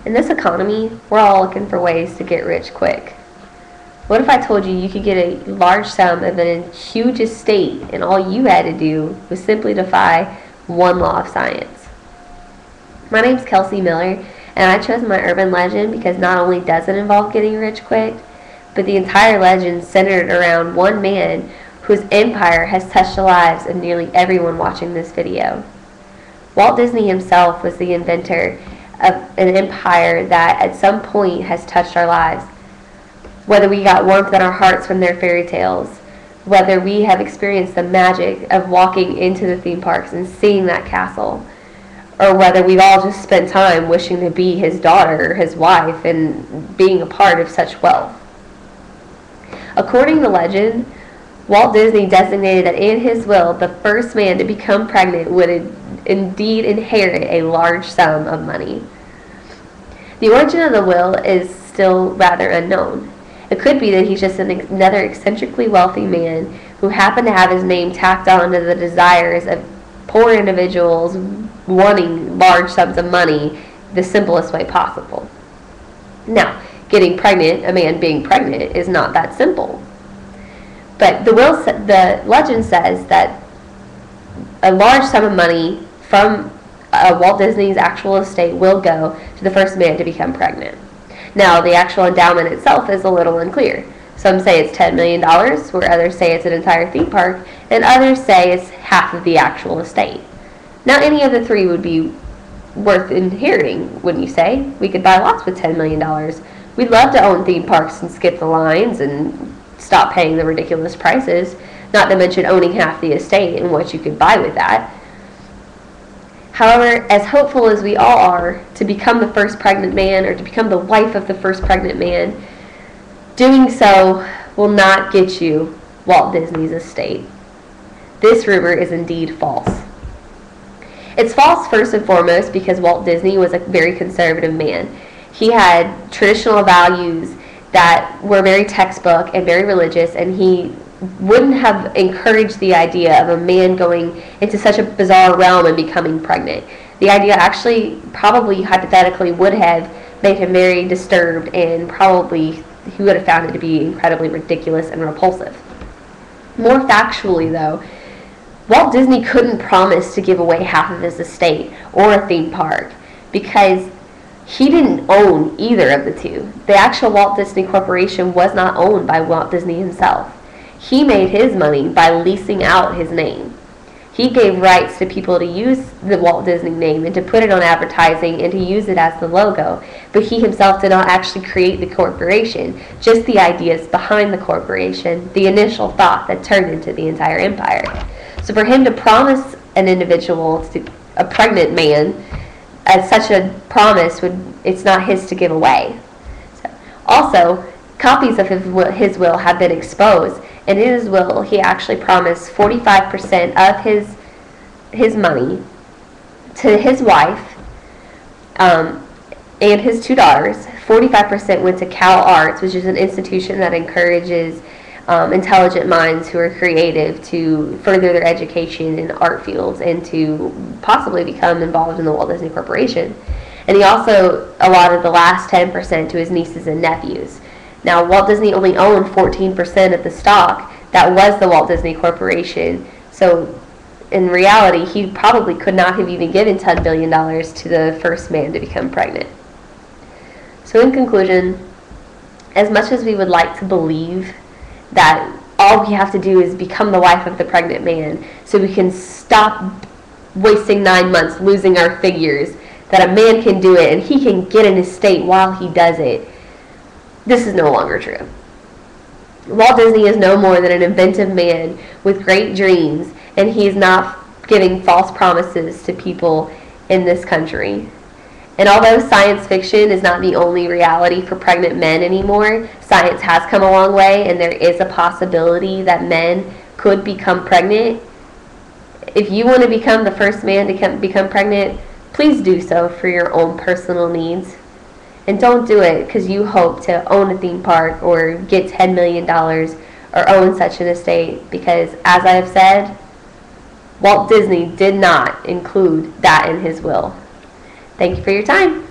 In this economy, we're all looking for ways to get rich quick. What if I told you you could get a large sum of a huge estate and all you had to do was simply defy one law of science? My name's Kelsey Miller, and I chose my urban legend because not only does it involve getting rich quick, but the entire legend centered around one man whose empire has touched the lives of nearly everyone watching this video. Walt Disney himself was the inventor of an empire that at some point has touched our lives. Whether we got warmth in our hearts from their fairy tales, whether we have experienced the magic of walking into the theme parks and seeing that castle, or whether we've all just spent time wishing to be his daughter or his wife and being a part of such wealth. According to legend, Walt Disney designated that in his will, the first man to become pregnant would indeed inherit a large sum of money. The origin of the will is still rather unknown. It could be that he's just another eccentrically wealthy man who happened to have his name tacked on to the desires of poor individuals wanting large sums of money the simplest way possible. Now, getting pregnant, a man being pregnant, is not that simple. But the legend says that a large sum of money from Walt Disney's actual estate will go to the first man to become pregnant. Now, the actual endowment itself is a little unclear. Some say it's $10 million, where others say it's an entire theme park, and others say it's half of the actual estate. Now, any of the three would be worth inheriting, wouldn't you say? We could buy lots with $10 million. We'd love to own theme parks and skip the lines and stop paying the ridiculous prices, not to mention owning half the estate and what you could buy with that. However, as hopeful as we all are to become the first pregnant man or to become the wife of the first pregnant man, doing so will not get you Walt Disney's estate. This rumor is indeed false. It's false first and foremost because Walt Disney was a very conservative man. He had traditional values that were very textbook and very religious, and he wouldn't have encouraged the idea of a man going into such a bizarre realm and becoming pregnant. The idea actually probably hypothetically would have made him very disturbed, and probably he would have found it to be incredibly ridiculous and repulsive. More factually though, Walt Disney couldn't promise to give away half of his estate or a theme park because he didn't own either of the two. The actual Walt Disney Corporation was not owned by Walt Disney himself. He made his money by leasing out his name. He gave rights to people to use the Walt Disney name and to put it on advertising and to use it as the logo, but he himself did not actually create the corporation, just the ideas behind the corporation, the initial thought that turned into the entire empire. So for him to promise an individual, a pregnant man, as such a promise, it's not his to give away. So, also, copies of his will have been exposed. And in his will, he actually promised 45% of his money to his wife and his two daughters. 45% went to Cal Arts, which is an institution that encourages intelligent minds who are creative to further their education in art fields and to possibly become involved in the Walt Disney Corporation. And he also allotted the last 10% to his nieces and nephews. Now, Walt Disney only owned 14% of the stock that was the Walt Disney Corporation. So, in reality, he probably could not have even given $10 billion to the first man to become pregnant. So, in conclusion, as much as we would like to believe that all we have to do is become the wife of the pregnant man so we can stop wasting 9 months losing our figures, that a man can do it and he can get an estate while he does it, this is no longer true. Walt Disney is no more than an inventive man with great dreams, and he is not giving false promises to people in this country. And although science fiction is not the only reality for pregnant men anymore, science has come a long way, and there is a possibility that men could become pregnant. If you want to become the first man to become pregnant, please do so for your own personal needs. And don't do it because you hope to own a theme park or get $10 million or own such an estate, because, as I have said, Walt Disney did not include that in his will. Thank you for your time.